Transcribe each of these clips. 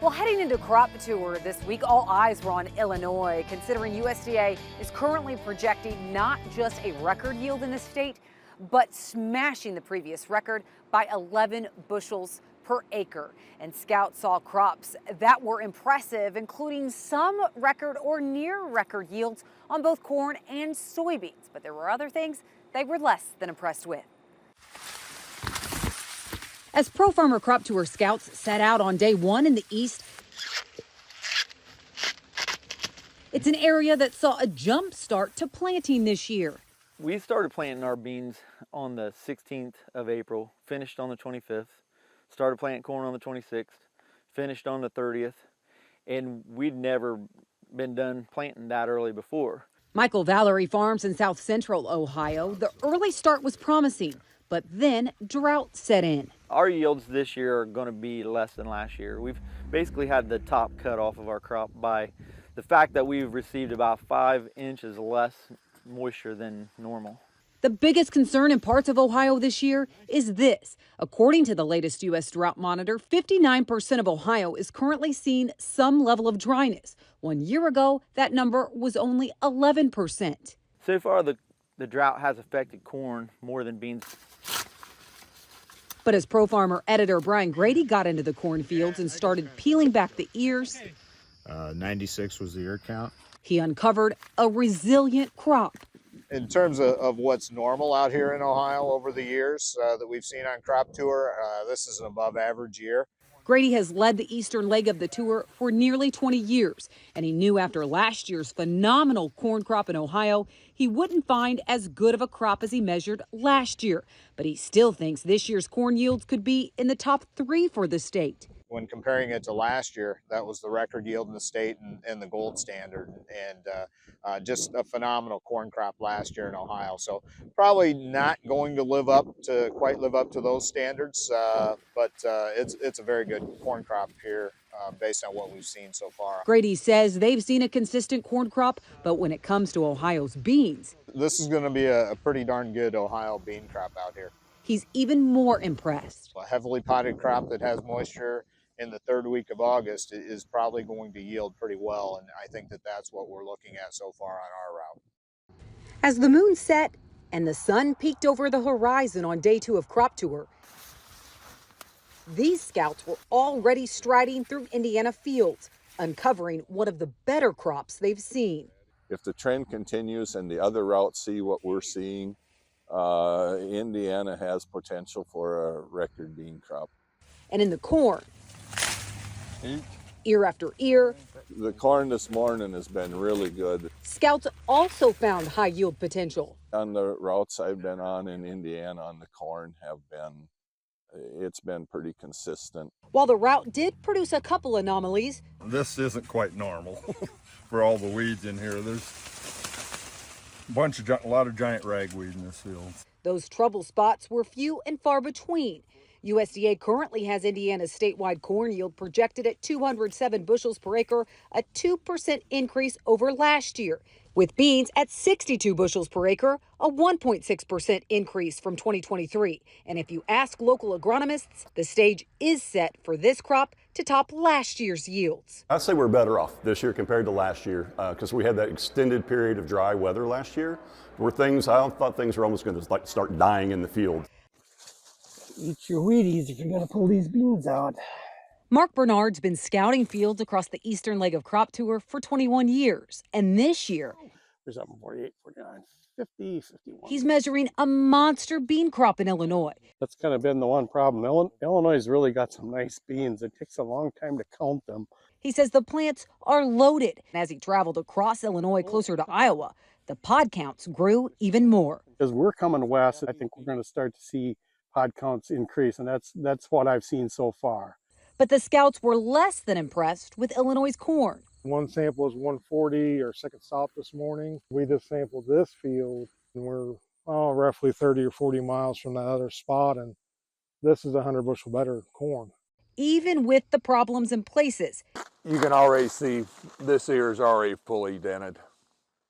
Well, heading into crop tour this week, all eyes were on Illinois, considering USDA is currently projecting not just a record yield in the state, but smashing the previous record by 11 bushels per acre. And scouts saw crops that were impressive, including some record or near record yields on both corn and soybeans. But there were other things they were less than impressed with. As Pro Farmer Crop Tour scouts set out on day one in the east, it's an area that saw a jump start to planting this year. We started planting our beans on the 16th of April, finished on the 25th, started planting corn on the 26th, finished on the 30th, and we'd never been done planting that early before. Michael Valerie farms in south central Ohio. The early start was promising, but then drought set in. Our yields this year are going to be less than last year. We've basically had the top cut off of our crop by the fact that we've received about 5 inches less moisture than normal. The biggest concern in parts of Ohio this year is this. According to the latest U.S. Drought Monitor, 59% of Ohio is currently seeing some level of dryness. 1 year ago, that number was only 11%. So far, the drought has affected corn more than beans. But as Pro Farmer editor Brian Grady got into the cornfields and started peeling back the ears, 96 was the ear count. He uncovered a resilient crop. In terms of what's normal out here in Ohio over the years that we've seen on Crop Tour, this is an above average year. Grady has led the eastern leg of the tour for nearly 20 years, and he knew after last year's phenomenal corn crop in Ohio, he wouldn't find as good of a crop as he measured last year. But he still thinks this year's corn yields could be in the top 3 for the state. When comparing it to last year, that was the record yield in the state and the gold standard, and just a phenomenal corn crop last year in Ohio. So probably not going to quite live up to those standards, but it's a very good corn crop here based on what we've seen so far. Grady says they've seen a consistent corn crop, but when it comes to Ohio's beans, this is going to be a pretty darn good Ohio bean crop out here. he's even more impressed. A heavily potted crop that has moisture in the 3rd week of August is probably going to yield pretty well, and I think that that's what we're looking at so far on our route. As the moon set and the sun peeked over the horizon on day 2 of Crop Tour, these scouts were already striding through Indiana fields, uncovering one of the better crops they've seen. If the trend continues and the other routes see what we're seeing, Indiana has potential for a record bean crop. And in the corn, ear after ear, the corn this morning has been really good. scouts also found high yield potential. On the routes I've been on in Indiana on the corn it's been pretty consistent. While the route did produce a couple anomalies, This isn't quite normal for all the weeds in here. There's a lot of giant ragweed in this field. those trouble spots were few and far between. USDA currently has Indiana's statewide corn yield projected at 207 bushels per acre, a 2% increase over last year, with beans at 62 bushels per acre, a 1.6% increase from 2023. And if you ask local agronomists, the stage is set for this crop to top last year's yields. I'd say we're better off this year compared to last year because we had that extended period of dry weather last year where I thought things were almost going to start dying in the field. Eat your Wheaties if you're going to pull these beans out. Mark Bernard's been scouting fields across the eastern leg of Crop Tour for 21 years. And this year, There's something 48, 49, 50, 51. he's measuring a monster bean crop in Illinois. That's kind of been the one problem. Illinois has really got some nice beans. It takes a long time to count them. He says the plants are loaded. As he traveled across Illinois closer to Iowa, the pod counts grew even more. As we're coming west, I think we're going to start to see pod counts increase, and that's what I've seen so far. But the scouts were less than impressed with Illinois' corn. One sample is 140 or second stop this morning. We just sampled this field and we're roughly 30 or 40 miles from that other spot, and this is 100 bushel better corn. Even with the problems in places, you can already see this ear is already fully dented,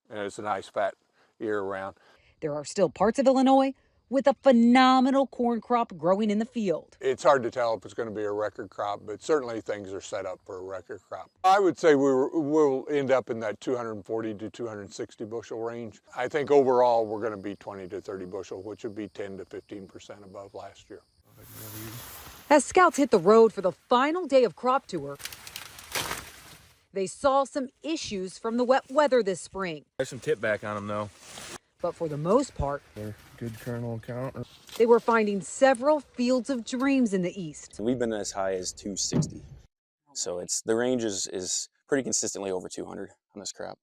and it's a nice fat ear around. there are still parts of Illinois with a phenomenal corn crop growing in the field. It's hard to tell if it's going to be a record crop, but certainly things are set up for a record crop. I would say we'll end up in that 240 to 260 bushel range. I think overall we're going to be 20 to 30 bushel, which would be 10 to 15% above last year. As scouts hit the road for the final day of crop tour, they saw some issues from the wet weather this spring. There's some tip back on them though. But for the most part, They're good kernel count. they were finding several fields of dreams in the east. We've been as high as 260. So the range is pretty consistently over 200 on this crop.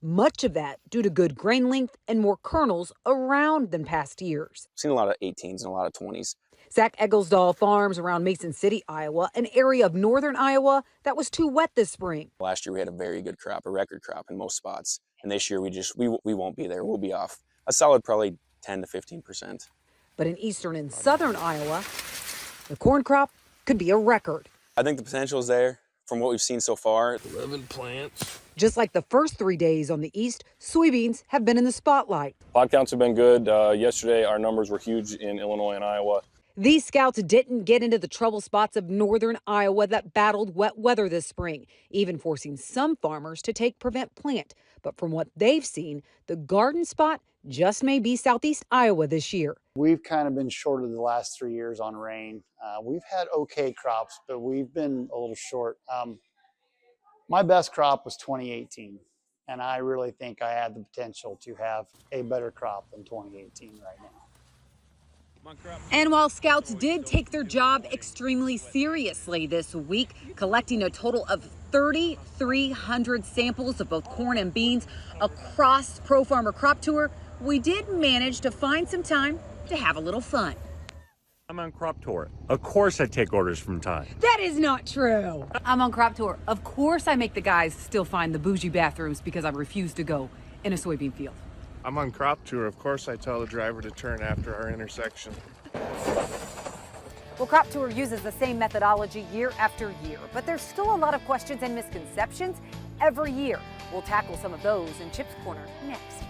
Much of that due to good grain length and more kernels around than past years. I've seen a lot of 18s and a lot of 20s. Zach Egglesdahl farms around Mason City, Iowa, an area of northern Iowa that was too wet this spring. Last year we had a very good crop, a record crop in most spots. And this year we won't be there. We'll be off a solid probably 10 to 15%. But in eastern and southern Iowa, the corn crop could be a record. I think the potential is there from what we've seen so far. 11 plants. Just like the first 3 days on the east, soybeans have been in the spotlight. Pod counts have been good. Yesterday our numbers were huge in Illinois and Iowa. These scouts didn't get into the trouble spots of northern Iowa that battled wet weather this spring, even forcing some farmers to take prevent plant. But from what they've seen, the garden spot just may be southeast Iowa this year. We've kind of been short of the last 3 years on rain. We've had okay crops, but we've been a little short. My best crop was 2018, and I really think I had the potential to have a better crop than 2018 right now. And while scouts did take their job extremely seriously this week, collecting a total of 3,300 samples of both corn and beans across Pro Farmer Crop Tour, we did manage to find some time to have a little fun. I'm on crop tour. Of course I take orders from Ty. That is not true. I'm on crop tour. Of course I make the guys still find the bougie bathrooms because I refuse to go in a soybean field. I'm on crop tour. Of course I tell the driver to turn after our intersection. Well, Crop Tour uses the same methodology year after year, but there's still a lot of questions and misconceptions every year. We'll tackle some of those in Chip's Corner next.